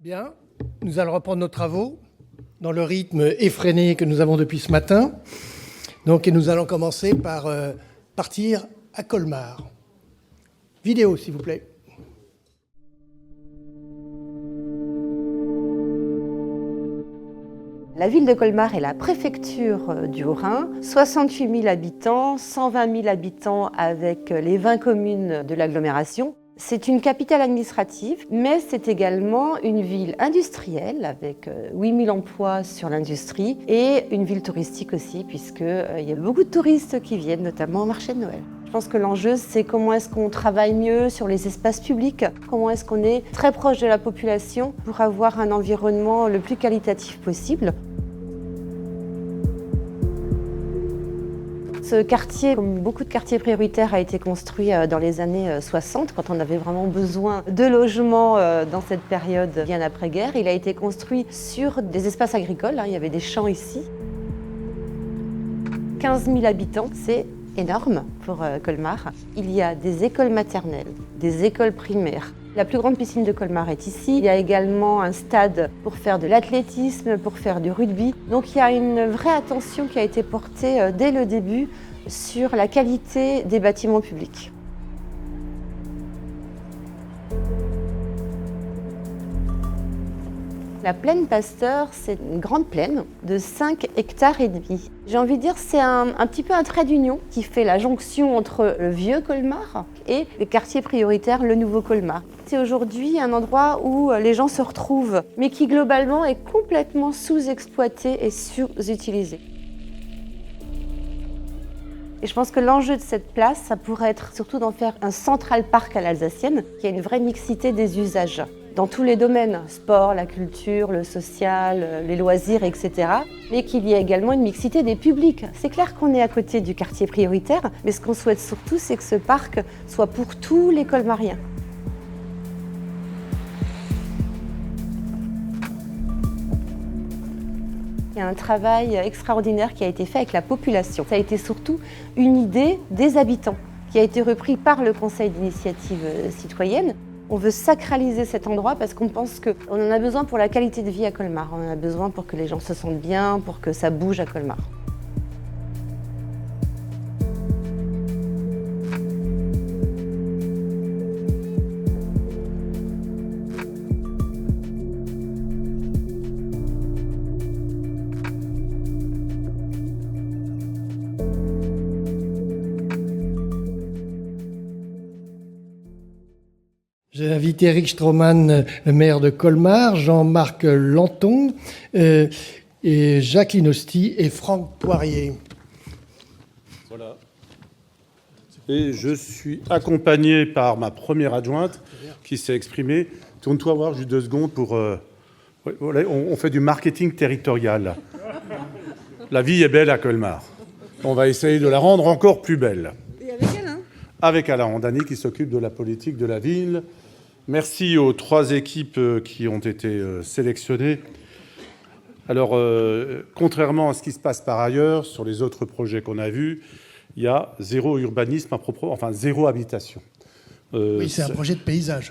Bien, nous allons reprendre nos travaux dans le rythme effréné que nous avons depuis ce matin. Et nous allons commencer par partir à Colmar. Vidéo, s'il vous plaît. La ville de Colmar est la préfecture du Haut-Rhin, 68 000 habitants, 120 000 habitants avec les 20 communes de l'agglomération. C'est une capitale administrative, mais c'est également une ville industrielle avec 8 000 emplois sur l'industrie et une ville touristique aussi, puisqu'il y a beaucoup de touristes qui viennent, notamment au marché de Noël. Je pense que l'enjeu, c'est comment est-ce qu'on travaille mieux sur les espaces publics, comment est-ce qu'on est très proche de la population pour avoir un environnement le plus qualitatif possible. Ce quartier, comme beaucoup de quartiers prioritaires, a été construit dans les années 60, quand on avait vraiment besoin de logements dans cette période bien après-guerre. Il a été construit sur des espaces agricoles, il y avait des champs ici. 15 000 habitants, c'est énorme pour Colmar. Il y a des écoles maternelles, des écoles primaires. La plus grande piscine de Colmar est ici. Il y a également un stade pour faire de l'athlétisme, pour faire du rugby. Donc il y a une vraie attention qui a été portée dès le début sur la qualité des bâtiments publics. La plaine Pasteur, c'est une grande plaine de 5,5 hectares. J'ai envie de dire c'est un petit peu un trait d'union qui fait la jonction entre le vieux Colmar et les quartiers prioritaires, le nouveau Colmar. C'est aujourd'hui un endroit où les gens se retrouvent, mais qui globalement est complètement sous-exploité et sous-utilisé. Et je pense que l'enjeu de cette place, ça pourrait être surtout d'en faire un Central Park à l'alsacienne, qui a une vraie mixité des usages dans tous les domaines, sport, la culture, le social, les loisirs, etc. Mais qu'il y ait également une mixité des publics. C'est clair qu'on est à côté du quartier prioritaire, mais ce qu'on souhaite surtout, c'est que ce parc soit pour tous les colmariens. Il y a un travail extraordinaire qui a été fait avec la population. Ça a été surtout une idée des habitants, qui a été repris par le Conseil d'initiative citoyenne. On veut sacraliser cet endroit parce qu'on pense qu'on en a besoin pour la qualité de vie à Colmar. On en a besoin pour que les gens se sentent bien, pour que ça bouge à Colmar. J'ai invité Eric Stroman, le maire de Colmar, Jean-Marc Lanton, et Jacques Linosti et Franck Poirier. Voilà. Et je suis accompagné par ma première adjointe qui s'est exprimée. Tourne-toi voir juste 2 secondes pour... on fait du marketing territorial. La vie est belle à Colmar. On va essayer de la rendre encore plus belle. Et avec Alain ? Avec Alain Randani qui s'occupe de la politique de la ville. Merci aux 3 équipes qui ont été sélectionnées. Alors, contrairement à ce qui se passe par ailleurs, sur les autres projets qu'on a vus, il y a 0 urbanisme à propos, enfin 0 habitation. Oui, c'est un projet de paysage.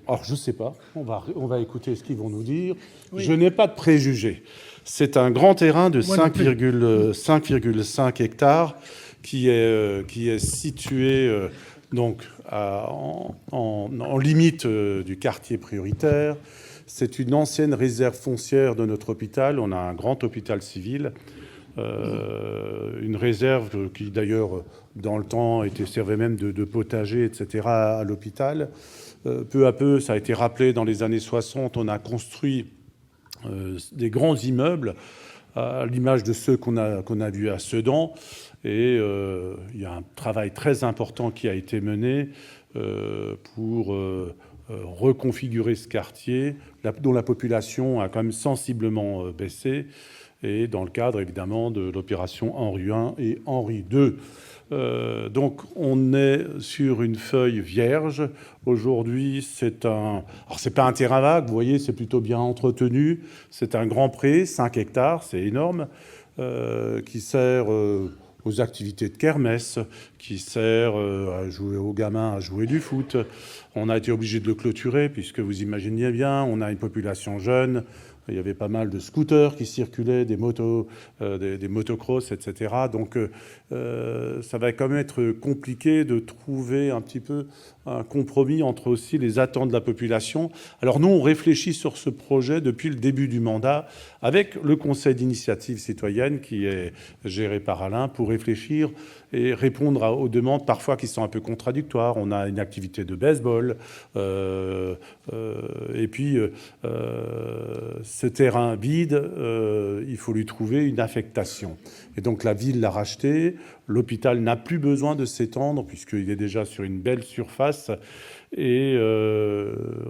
Alors, je ne sais pas, on va écouter ce qu'ils vont nous dire. Oui. Je n'ai pas de préjugés. C'est un grand terrain de 5,5 hectares qui est situé donc en limite du quartier prioritaire. C'est une ancienne réserve foncière de notre hôpital. On a un grand hôpital civil, une réserve qui d'ailleurs dans le temps servait même de potager, etc. à l'hôpital. Peu à peu, ça a été rappelé dans les années 60, on a construit des grands immeubles à l'image de ceux qu'on a vus à Sedan. Et il y a un travail très important qui a été mené pour reconfigurer ce quartier, dont la population a quand même sensiblement baissé, et dans le cadre évidemment de l'opération Henri I et Henri II. Donc on est sur une feuille vierge. Aujourd'hui, alors c'est pas un terrain vague, vous voyez, c'est plutôt bien entretenu. C'est un grand pré, 5 hectares, c'est énorme, qui sert aux activités de kermesse, qui sert à jouer aux gamins à jouer du foot. On a été obligé de le clôturer, puisque vous imaginez bien, on a une population jeune. Il y avait pas mal de scooters qui circulaient, des motocross, etc. Donc, ça va quand même être compliqué de trouver un petit peu un compromis entre aussi les attentes de la population. Alors, nous, on réfléchit sur ce projet depuis le début du mandat avec le Conseil d'initiative citoyenne qui est géré par Alain pour réfléchir et répondre aux demandes parfois qui sont un peu contradictoires. On a une activité de baseball et puis ce terrain vide, il faut lui trouver une affectation. Et donc la ville l'a racheté. L'hôpital n'a plus besoin de s'étendre puisqu'il est déjà sur une belle surface. Et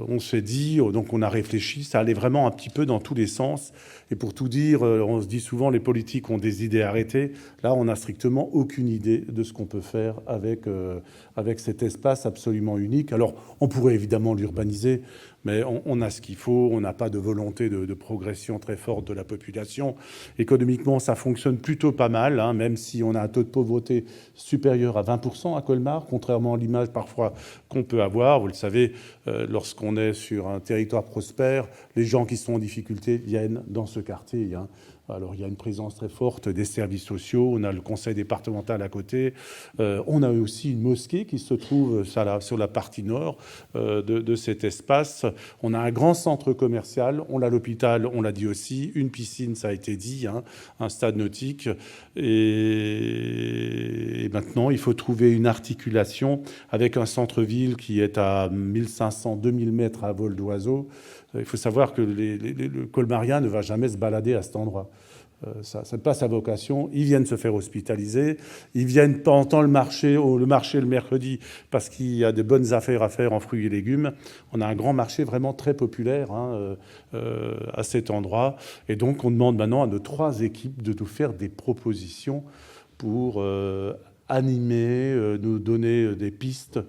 on s'est dit, donc on a réfléchi, ça allait vraiment un petit peu dans tous les sens. Et pour tout dire, on se dit souvent les politiques ont des idées arrêtées. Là, on n'a strictement aucune idée de ce qu'on peut faire avec cet espace absolument unique. Alors, on pourrait évidemment l'urbaniser, mais on a ce qu'il faut. On n'a pas de volonté de progression très forte de la population. Économiquement, ça fonctionne plutôt pas mal, hein, même si on a un taux de pauvreté supérieur à 20% à Colmar, contrairement à l'image parfois qu'on peut avoir. Vous le savez, lorsqu'on est sur un territoire prospère, les gens qui sont en difficulté viennent dans ce quartier. Hein. Alors, il y a une présence très forte des services sociaux. On a le conseil départemental à côté. On a aussi une mosquée qui se trouve sur la partie nord de cet espace. On a un grand centre commercial. On a l'hôpital, on l'a dit aussi. Une piscine, ça a été dit, hein, un stade nautique. Et maintenant, il faut trouver une articulation avec un centre-ville qui est à 1500-2000 mètres à vol d'oiseau. Il faut savoir que le colmarien ne va jamais se balader à cet endroit. Ça n'est pas sa vocation. Ils viennent se faire hospitaliser. Ils viennent pendant le marché le mercredi parce qu'il y a de bonnes affaires à faire en fruits et légumes. On a un grand marché vraiment très populaire à cet endroit. Et donc, on demande maintenant à nos 3 équipes de nous faire des propositions pour animer, nous donner des pistes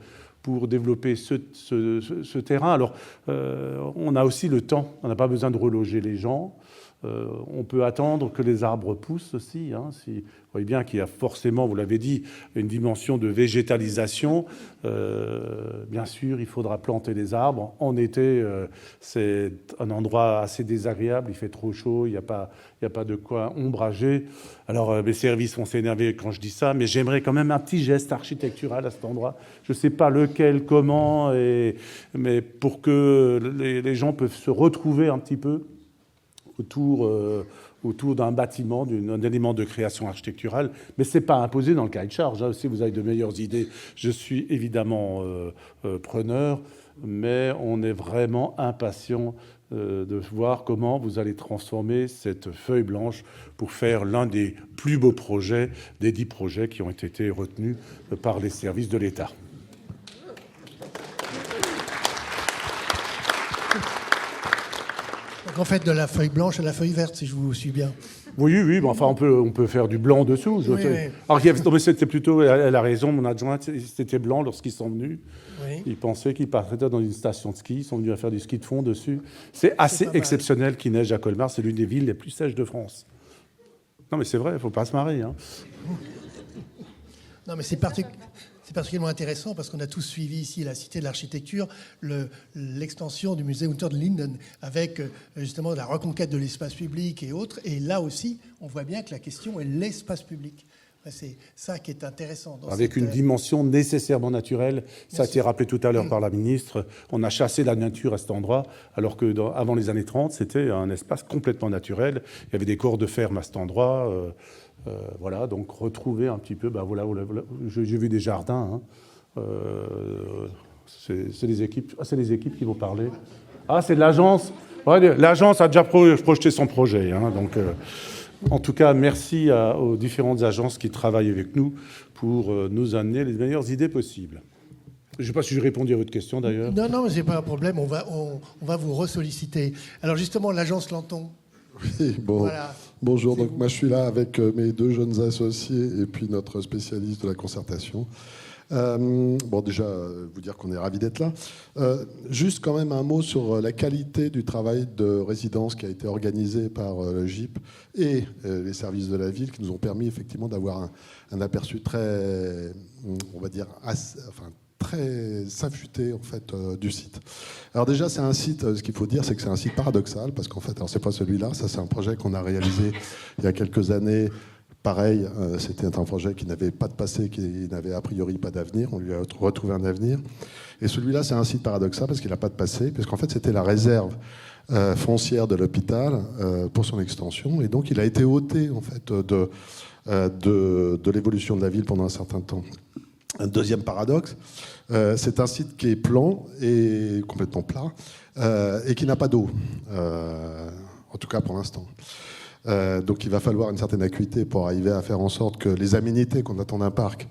pour développer ce terrain. Alors, on a aussi le temps. On n'a pas besoin de reloger les gens. On peut attendre que les arbres poussent aussi. Hein, vous voyez bien qu'il y a forcément, vous l'avez dit, une dimension de végétalisation. Bien sûr, il faudra planter les arbres. En été, c'est un endroit assez désagréable. Il fait trop chaud, il n'y a pas de quoi ombrager. Alors, mes services vont s'énerver quand je dis ça, mais j'aimerais quand même un petit geste architectural à cet endroit. Je ne sais pas lequel, comment, mais pour que les gens peuvent se retrouver un petit peu autour d'un bâtiment, d'un élément de création architecturale. Mais ce n'est pas imposé dans le cahier de charge. Hein. Si vous avez de meilleures idées, je suis évidemment preneur, mais on est vraiment impatient de voir comment vous allez transformer cette feuille blanche pour faire l'un des plus beaux projets, des 10 projets qui ont été retenus par les services de l'État. Donc en fait, de la feuille blanche à la feuille verte, si je vous suis bien. Oui, mais enfin, on peut faire du blanc dessous. Oui. Alors, non, mais c'était plutôt, elle a raison, mon adjointe, c'était blanc lorsqu'ils sont venus. Oui. Ils pensaient qu'ils partiraient dans une station de ski. Ils sont venus à faire du ski de fond dessus. C'est assez exceptionnel qu'il neige à Colmar. C'est l'une des villes les plus sèches de France. Non, mais c'est vrai, il ne faut pas se marrer. Hein. Non, mais c'est particulièrement intéressant parce qu'on a tous suivi ici la Cité de l'Architecture, l'extension du musée Unter den Linden avec justement la reconquête de l'espace public et autres. Et là aussi, on voit bien que la question est l'espace public. C'est ça qui est intéressant. Avec une dimension nécessairement naturelle. Ça a été rappelé tout à l'heure par la ministre. On a chassé la nature à cet endroit, alors qu'avant les années 30, c'était un espace complètement naturel. Il y avait des corps de ferme à cet endroit. Voilà, donc retrouver un petit peu, voilà, j'ai vu des jardins. Hein. C'est les équipes qui vont parler. Ah, c'est de l'agence. Ouais, l'agence a déjà projeté son projet. Hein, donc, en tout cas, merci aux différentes agences qui travaillent avec nous pour nous amener les meilleures idées possibles. Je ne sais pas si j'ai répondu à votre question d'ailleurs. Non, mais c'est pas un problème. On va vous ressolliciter. Alors justement, l'agence Lanton. Oui, voilà. Bonjour, donc moi je suis là avec mes 2 jeunes associés et puis notre spécialiste de la concertation. Bon, déjà, vous dire qu'on est ravis d'être là. Juste quand même un mot sur la qualité du travail de résidence qui a été organisé par le GIP et les services de la ville, qui nous ont permis effectivement d'avoir un aperçu très, on va dire, très affûté en fait du site. Alors déjà, c'est un site, ce qu'il faut dire, c'est que c'est un site paradoxal, parce qu'en fait, alors c'est pas celui-là, ça c'est un projet qu'on a réalisé il y a quelques années. Pareil, c'était un projet qui n'avait pas de passé, qui n'avait a priori pas d'avenir. On lui a retrouvé un avenir. Et celui-là, c'est un site paradoxal parce qu'il n'a pas de passé, parce qu'en fait, c'était la réserve foncière de l'hôpital pour son extension. Et donc, il a été ôté en fait de l'évolution de la ville pendant un certain temps. Un deuxième paradoxe, c'est un site qui est plan et complètement plat et qui n'a pas d'eau, en tout cas pour l'instant. Donc il va falloir une certaine acuité pour arriver à faire en sorte que les aménités qu'on attend d'un parc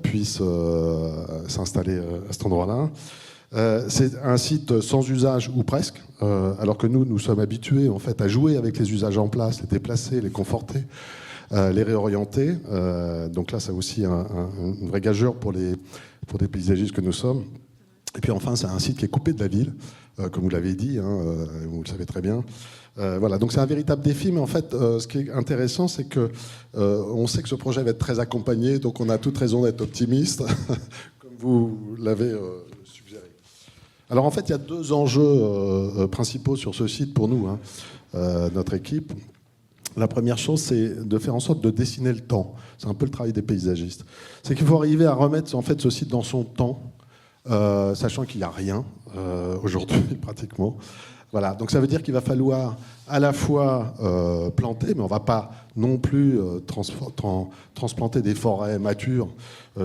puissent s'installer à cet endroit-là. C'est un site sans usage ou presque, alors que nous sommes habitués en fait à jouer avec les usages en place, les déplacer, les conforter, les réorienter. Donc là, c'est aussi une vraie gageure pour des paysagistes que nous sommes. Et puis enfin, c'est un site qui est coupé de la ville, comme vous l'avez dit, vous le savez très bien. Voilà, donc c'est un véritable défi, mais en fait, ce qui est intéressant, c'est que on sait que ce projet va être très accompagné, donc on a toute raison d'être optimiste, comme vous l'avez suggéré. Alors en fait, il y a deux enjeux principaux sur ce site pour nous, notre équipe. La première chose, c'est de faire en sorte de dessiner le temps. C'est un peu le travail des paysagistes. C'est qu'il faut arriver à remettre en fait ce site dans son temps, sachant qu'il n'y a rien aujourd'hui pratiquement. Voilà, donc ça veut dire qu'il va falloir à la fois planter, mais on ne va pas non plus transplanter des forêts matures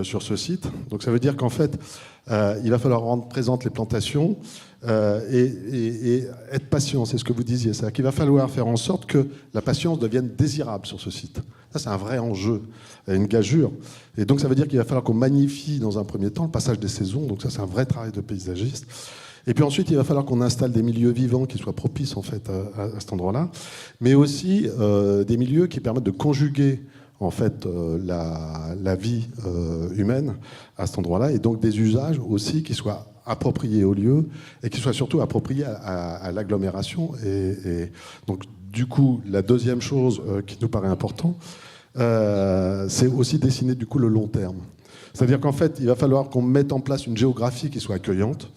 sur ce site. Donc ça veut dire qu'en fait, il va falloir rendre présentes les plantations et être patient, c'est ce que vous disiez. C'est-à-dire qu'il va falloir faire en sorte que la patience devienne désirable sur ce site. Ça, c'est un vrai enjeu, une gageure. Et donc ça veut dire qu'il va falloir qu'on magnifie dans un premier temps le passage des saisons. Donc ça, c'est un vrai travail de paysagiste. Et puis ensuite, il va falloir qu'on installe des milieux vivants qui soient propices en fait à cet endroit-là, mais aussi des milieux qui permettent de conjuguer en fait la vie humaine à cet endroit-là, et donc des usages aussi qui soient appropriés au lieu et qui soient surtout appropriés à l'agglomération. Et donc du coup, la deuxième chose qui nous paraît importante, c'est aussi dessiner du coup le long terme. C'est-à-dire qu'en fait, il va falloir qu'on mette en place une géographie qui soit accueillante,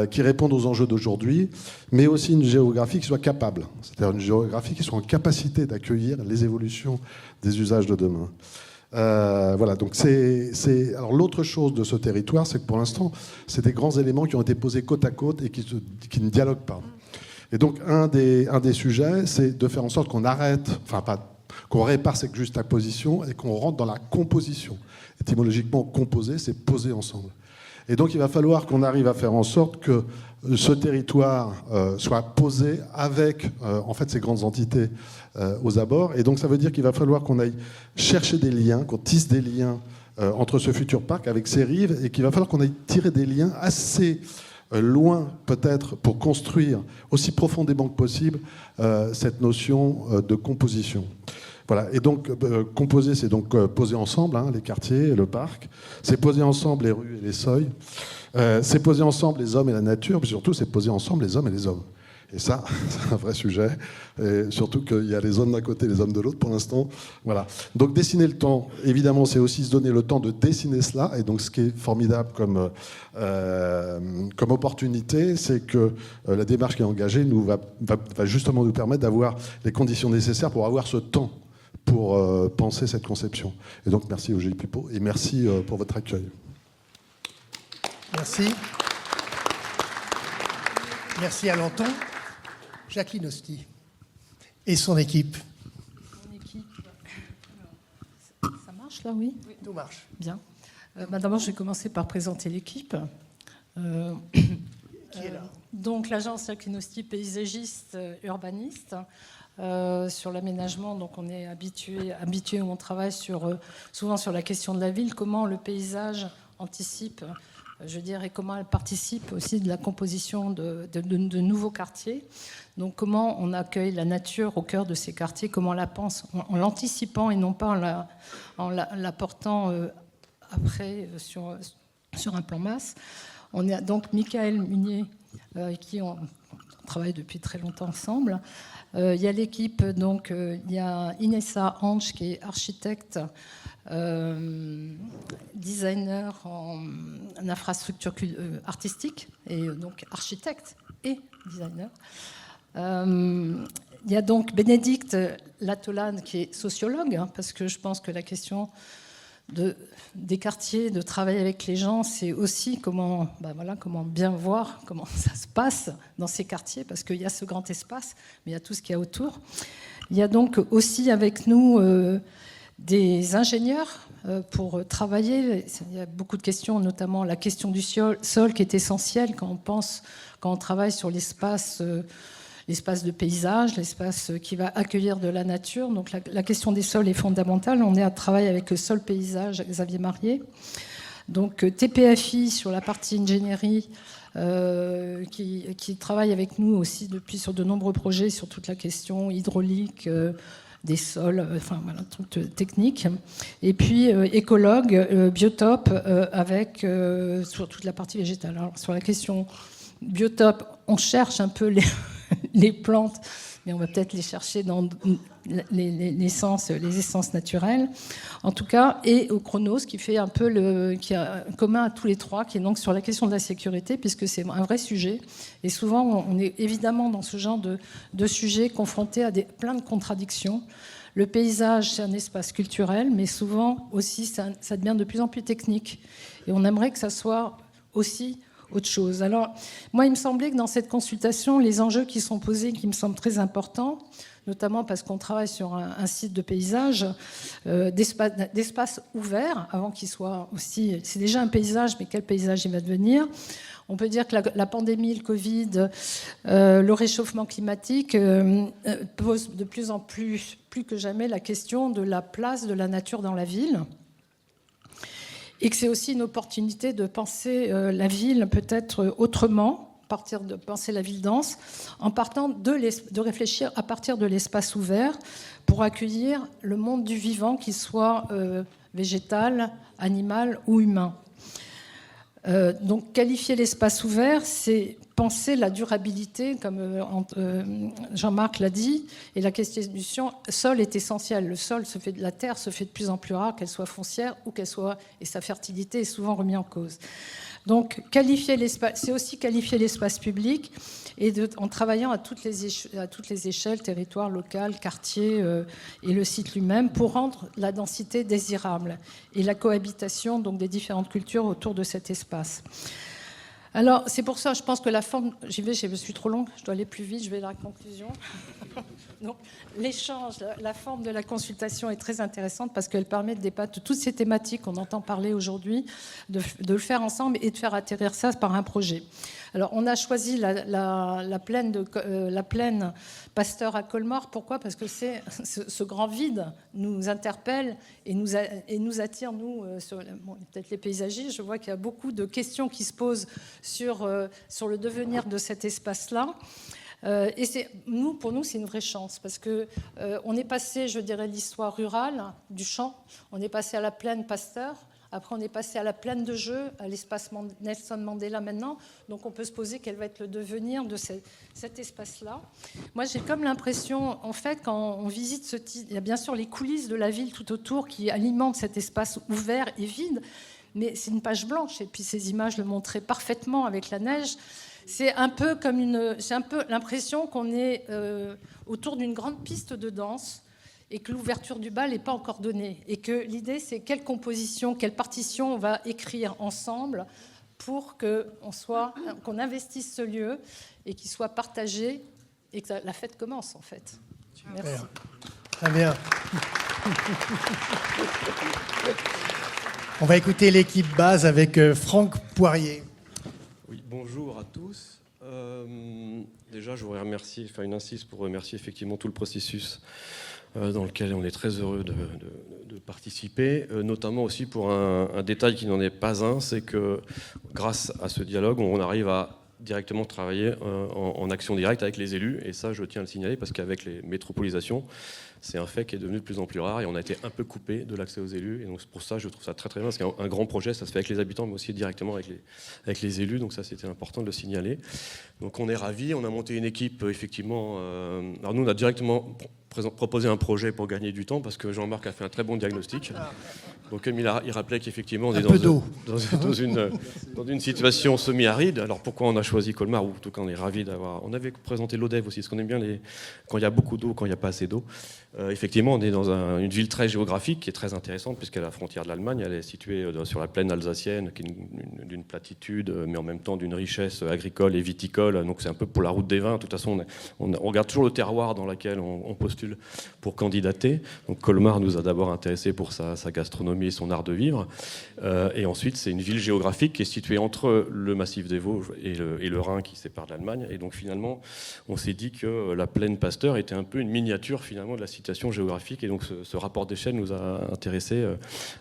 qui répondent aux enjeux d'aujourd'hui, mais aussi une géographie qui soit capable, c'est-à-dire une géographie qui soit en capacité d'accueillir les évolutions des usages de demain. Voilà, donc alors l'autre chose de ce territoire, c'est que pour l'instant, c'est des grands éléments qui ont été posés côte à côte et qui ne dialoguent pas. Et donc un des sujets, c'est de faire en sorte qu'on arrête, qu'on répare cette juxtaposition et qu'on rentre dans la composition. Étymologiquement, composer, c'est poser ensemble. Et donc, il va falloir qu'on arrive à faire en sorte que ce territoire soit posé avec, en fait, ces grandes entités aux abords. Et donc, ça veut dire qu'il va falloir qu'on aille chercher des liens, qu'on tisse des liens entre ce futur parc avec ses rives, et qu'il va falloir qu'on aille tirer des liens assez loin, peut-être, pour construire aussi profondément que possible cette notion de composition. Voilà. Et donc, composer, c'est donc poser ensemble les quartiers, le parc. C'est poser ensemble les rues et les seuils. C'est poser ensemble les hommes et la nature. Puis surtout, c'est poser ensemble les hommes et les hommes. Et ça, c'est un vrai sujet. Et surtout qu'il y a les hommes d'un côté et les hommes de l'autre pour l'instant. Voilà. Donc, dessiner le temps, évidemment, c'est aussi se donner le temps de dessiner cela. Et donc, ce qui est formidable comme opportunité, c'est que la démarche qui est engagée va justement nous permettre d'avoir les conditions nécessaires pour avoir ce temps pour penser cette conception. Et donc, merci au GIPUPO et merci pour votre accueil. Merci. Merci à Lenton. Jacqueline Hosty et son équipe. Mon équipe. Ça marche là, oui ? Oui, tout marche. Bien. D'abord, je vais commencer par présenter l'équipe. Qui est là ? Donc, l'agence Jacqueline Hosty, paysagiste, urbaniste. Sur l'aménagement, donc on est habitué, on travaille souvent sur la question de la ville, comment le paysage anticipe, et comment elle participe aussi de la composition de nouveaux quartiers. Donc comment on accueille la nature au cœur de ces quartiers, comment on la pense en l'anticipant et non pas en l'apportant après sur un plan masse. On a donc Michael Munier, avec qui on travaille depuis très longtemps ensemble. Il y a l'équipe, donc il y a Inessa Hanche qui est architecte, designer en infrastructure artistique, et donc architecte et designer. Il y a donc Bénédicte Latolane qui est sociologue, parce que je pense que la question des quartiers, de travailler avec les gens, c'est aussi comment bien voir comment ça se passe dans ces quartiers, parce qu'il y a ce grand espace, mais il y a tout ce qu'il y a autour. Il y a donc aussi avec nous des ingénieurs pour travailler. Il y a beaucoup de questions, notamment la question du sol qui est essentielle quand on travaille sur l'espace de paysage, l'espace qui va accueillir de la nature. Donc la question des sols est fondamentale. On est à travailler avec le sol paysage, Xavier Marier. Donc TPFI sur la partie ingénierie, qui travaille avec nous aussi depuis sur de nombreux projets sur toute la question hydraulique, des sols, toute technique. Et puis écologue, biotope, avec sur toute la partie végétale. Alors, sur la question biotope, on cherche un peu les plantes, mais on va peut-être les chercher dans les essences naturelles, en tout cas, et au Chronos, qui fait un peu qui est commun à tous les trois, qui est donc sur la question de la sécurité, puisque c'est un vrai sujet. Et souvent, on est évidemment dans ce genre de sujet confronté à plein de contradictions. Le paysage, c'est un espace culturel, mais souvent aussi, ça devient de plus en plus technique. Et on aimerait que ça soit aussi autre chose. Alors, moi, il me semblait que dans cette consultation, les enjeux qui sont posés, qui me semblent très importants, notamment parce qu'on travaille sur un site de paysage, d'espace ouvert, avant qu'il soit aussi... C'est déjà un paysage, mais quel paysage il va devenir ? On peut dire que la pandémie, le Covid, le réchauffement climatique pose de plus en plus que jamais la question de la place de la nature dans la ville. Et que c'est aussi une opportunité de penser la ville peut-être autrement, de penser la ville dense, en partant de réfléchir à partir de l'espace ouvert pour accueillir le monde du vivant, qu'il soit végétal, animal ou humain. Donc qualifier l'espace ouvert, c'est penser la durabilité, comme Jean-Marc l'a dit, et la question du sol est essentielle. La terre se fait de plus en plus rare, qu'elle soit foncière ou et sa fertilité est souvent remise en cause. Donc qualifier l'espace, c'est aussi qualifier l'espace public et en travaillant à toutes les échelles, territoire, local, quartier et le site lui-même, pour rendre la densité désirable et la cohabitation donc des différentes cultures autour de cet espace. Alors, c'est pour ça, je pense que la forme... je suis trop longue, je dois aller plus vite, je vais à la conclusion. Donc, l'échange, la forme de la consultation est très intéressante parce qu'elle permet de débattre de toutes ces thématiques qu'on entend parler aujourd'hui, de le faire ensemble et de faire atterrir ça par un projet. Alors, on a choisi la plaine Pasteur à Colmar. Pourquoi ? Parce que ce grand vide nous interpelle et nous attire, nous, peut-être les paysagistes. Je vois qu'il y a beaucoup de questions qui se posent sur le devenir de cet espace-là. Et pour nous, c'est une vraie chance parce que on est passé, je dirais, l'histoire rurale du champ. On est passé à la plaine Pasteur. Après, on est passé à la plaine de jeu, à l'espace Nelson Mandela maintenant. Donc, on peut se poser quel va être le devenir de cet espace-là. Moi, j'ai comme l'impression, en fait, quand on visite ce type, il y a bien sûr les coulisses de la ville tout autour qui alimentent cet espace ouvert et vide, mais c'est une page blanche. Et puis, ces images le montraient parfaitement avec la neige. C'est un peu j'ai un peu l'impression qu'on est autour d'une grande piste de danse et que l'ouverture du bal n'est pas encore donnée. Et que l'idée, c'est quelle composition, quelle partition on va écrire ensemble pour qu'on investisse ce lieu et qu'il soit partagé et que la fête commence, en fait. Merci. Très bien. On va écouter l'équipe base avec Franck Poirier. Oui, bonjour à tous. Déjà, je voudrais faire une insiste pour remercier effectivement tout le processus dans lequel on est très heureux de participer, notamment aussi pour un détail qui n'en est pas un, c'est que grâce à ce dialogue, on arrive à directement travailler en action directe avec les élus. Et ça, je tiens à le signaler parce qu'avec les métropolisations, c'est un fait qui est devenu de plus en plus rare et on a été un peu coupé de l'accès aux élus. Et donc, c'est pour ça que je trouve ça très très bien. Parce qu'un grand projet, ça se fait avec les habitants, mais aussi directement avec les élus. Donc ça, c'était important de le signaler. Donc on est ravis. On a monté une équipe, effectivement. Alors nous, on a directement proposé un projet pour gagner du temps parce que Jean-Marc a fait un très bon diagnostic. Donc comme il rappelait qu'effectivement on est dans une situation semi-aride. Alors pourquoi on a choisi Colmar, ou en tout cas on est ravis d'avoir... On avait présenté l'ODEV aussi, parce qu'on aime bien quand il y a beaucoup d'eau, quand il n'y a pas assez d'eau. Effectivement, on est dans une ville très géographique qui est très intéressante puisqu'elle est à la frontière de l'Allemagne. Elle est située sur la plaine alsacienne, qui est d'une platitude, mais en même temps d'une richesse agricole et viticole. Donc c'est un peu pour la route des vins. De toute façon, on regarde toujours le terroir dans lequel on postule pour candidater. Donc Colmar nous a d'abord intéressés pour sa gastronomie et son art de vivre. Et ensuite, c'est une ville géographique qui est située entre le massif des Vosges et le Rhin qui sépare de l'Allemagne. Et donc finalement, on s'est dit que la plaine Pasteur était un peu une miniature finalement de la situation géographique. Et donc ce rapport d'échelle nous a intéressés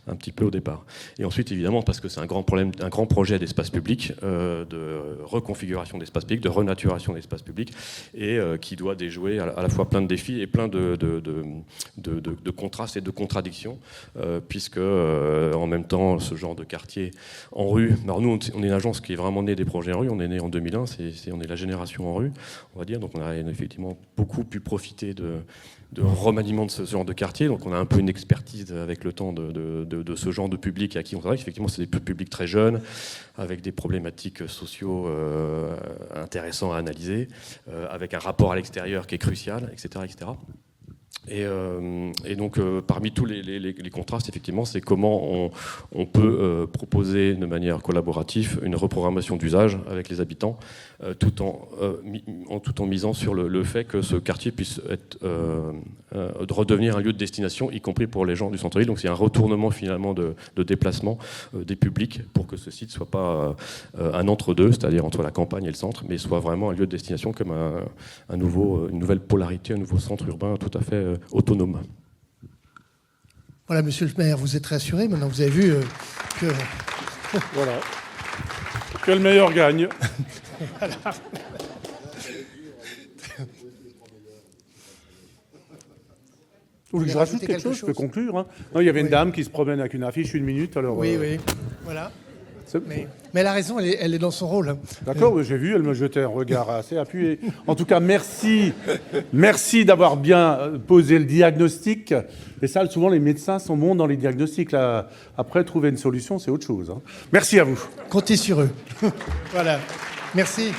un petit peu au départ. Et ensuite, évidemment, parce que c'est un grand projet d'espace public, de reconfiguration d'espace public, de renaturation d'espace public, et qui doit déjouer à la fois plein de défis et plein de contrastes et de contradictions, puisque en même temps, ce genre de quartier en rue... Alors nous, on est une agence qui est vraiment née des projets en rue. On est né en 2001, on est la génération en rue, on va dire. Donc on a effectivement beaucoup pu profiter de remaniement de ce genre de quartier. Donc on a un peu une expertise avec le temps de ce genre de public à qui on travaille. Effectivement, c'est des publics très jeunes, avec des problématiques sociaux intéressants à analyser, avec un rapport à l'extérieur qui est crucial, etc. etc. Et donc, parmi tous les contrastes, effectivement, c'est comment on peut proposer de manière collaborative une reprogrammation d'usage avec les habitants, tout en misant sur le fait que ce quartier puisse redevenir un lieu de destination, y compris pour les gens du centre-ville. Donc, c'est un retournement finalement de déplacement des publics pour que ce site soit pas un entre-deux, c'est-à-dire entre la campagne et le centre, mais soit vraiment un lieu de destination comme une nouvelle polarité, un nouveau centre urbain tout à fait autonome. Voilà, monsieur le maire, vous êtes rassuré. Maintenant, vous avez vu que... Voilà. Que le meilleur gagne. Voilà. Vous voulez que je rajoute quelque chose? Je peux conclure. Hein. Non, il y avait une dame qui se promène avec une affiche, 1 minute. Alors, oui. Voilà. Mais elle a raison, elle est dans son rôle. D'accord, j'ai vu, elle me jetait un regard assez appuyé. En tout cas, merci d'avoir bien posé le diagnostic. Et ça, souvent, les médecins sont bons dans les diagnostics. Là, après, trouver une solution, c'est autre chose. Hein. Merci à vous. Comptez sur eux. Voilà. Merci.